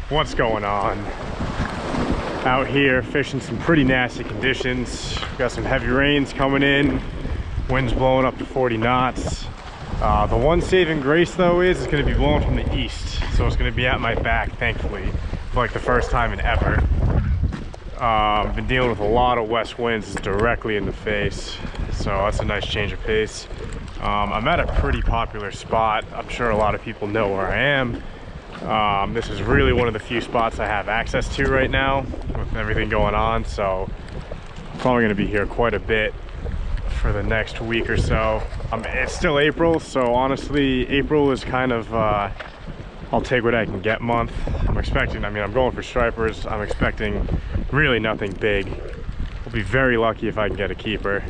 What's going on? Out here fishing some pretty nasty conditions. We've got some heavy rains coming in, winds blowing up to 40 knots. The one saving grace though is it's going to be blowing from the east, so it's going to be at my back, thankfully, for like the first time in ever. I've been dealing with a lot of west winds directly in the face, so that's a nice change of pace. I'm at a pretty popular spot. I'm sure a lot of people know where I am. This is really one of the few spots I have access to right now with everything going on, so I'm probably going to be here quite a bit for the next week or so. It's still April, so honestly April is kind of I'll take what I can get month. I'm going for stripers. I'm expecting really nothing big. I'll be very lucky if I can get a keeper,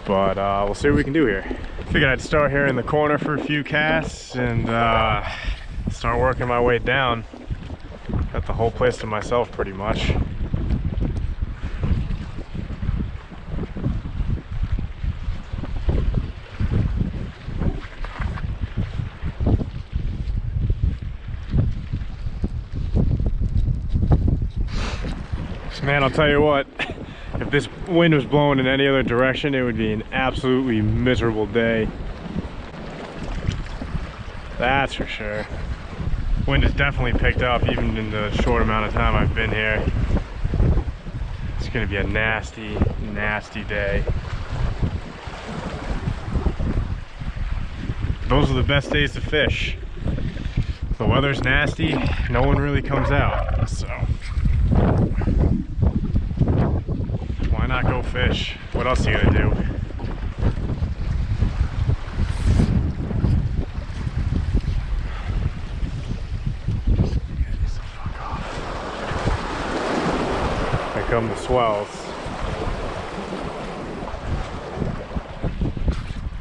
but we'll see what we can do here. Figured I'd start here in the corner for a few casts and start working my way down. Got the whole place to myself pretty much. Man, I'll tell you what, if this wind was blowing in any other direction, it would be an absolutely miserable day. That's for sure. Wind has definitely picked up even in the short amount of time I've been here. It's gonna be a nasty, nasty day. Those are the best days to fish. The weather's nasty, no one really comes out, so why not go fish? What else are you gonna do? Here come the swells.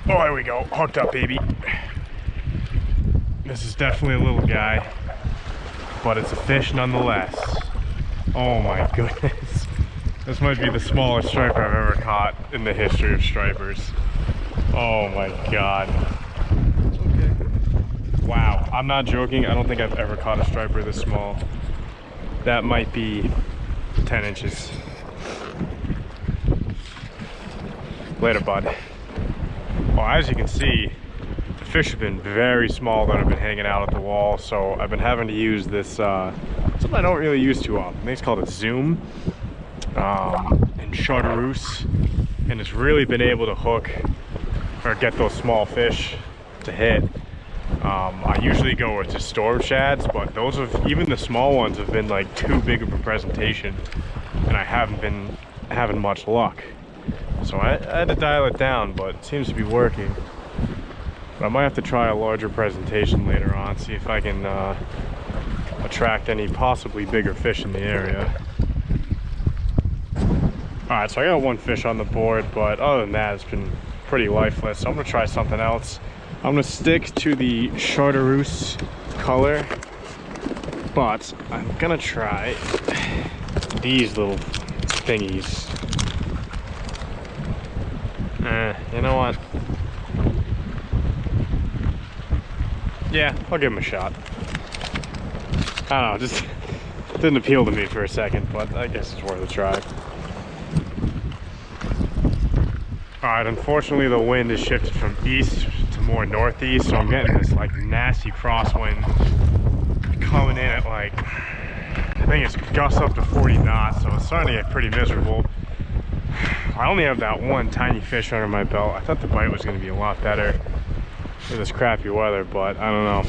Oh, there we go. Hooked up, baby. This is definitely a little guy, but it's a fish nonetheless. Oh my goodness. This might be the smallest striper I've ever caught in the history of stripers. Oh my god. Okay. Wow, I'm not joking. I don't think I've ever caught a striper this small. That might be 10 inches. Later, bud. Well, as you can see, the fish have been very small that have been hanging out at the wall, so I've been having to use this, something I don't really use too often. I think it's called a zoom. And chartreuse, and it's really been able to hook or get those small fish to hit. I usually go with just storm shads, but those have, even the small ones have been like too big of a presentation, and I haven't been having much luck, so I had to dial it down, but it seems to be working. But I might have to try a larger presentation later on, see if I can attract any possibly bigger fish in the area. Alright, so I got one fish on the board, but other than that, it's been pretty lifeless. So I'm going to try something else. I'm going to stick to the chartreuse color, but I'm going to try these little thingies. You know what? Yeah, I'll give them a shot. I don't know, just didn't appeal to me for a second, but I guess it's worth a try. Alright, unfortunately the wind has shifted from east to more northeast, so I'm getting this like nasty crosswind coming in at like, I think it's gusts up to 40 knots, so it's starting to get pretty miserable. I only have that one tiny fish under my belt. I thought the bite was going to be a lot better with this crappy weather, but I don't know.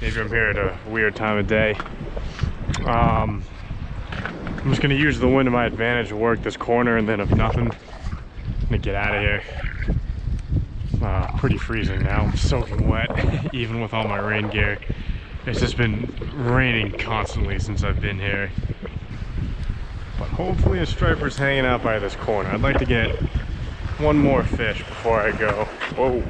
Maybe I'm here at a weird time of day. I'm just going to use the wind to my advantage to work this corner, and then if nothing, I'm gonna get out of here. Pretty freezing now. I'm soaking wet, even with all my rain gear. It's just been raining constantly since I've been here. But hopefully a striper's hanging out by this corner. I'd like to get one more fish before I go. Whoa.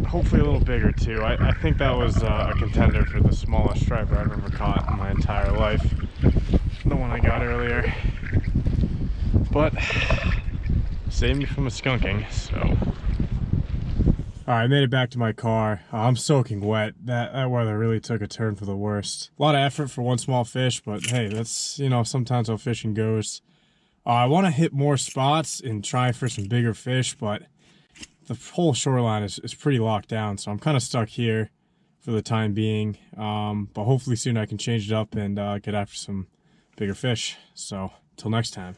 Hopefully a little bigger too. I think that was a contender for the smallest striper I've ever caught in my entire life. The one I got earlier. But saved me from a skunking, so All right, I made it back to my car. I'm soaking wet. That weather really took a turn for the worst. A lot of effort for one small fish, but hey, that's, you know, sometimes how fishing goes. I want to hit more spots and try for some bigger fish, but the whole shoreline is pretty locked down, so I'm kind of stuck here for the time being. But hopefully soon I can change it up and get after some bigger fish. So, till next time.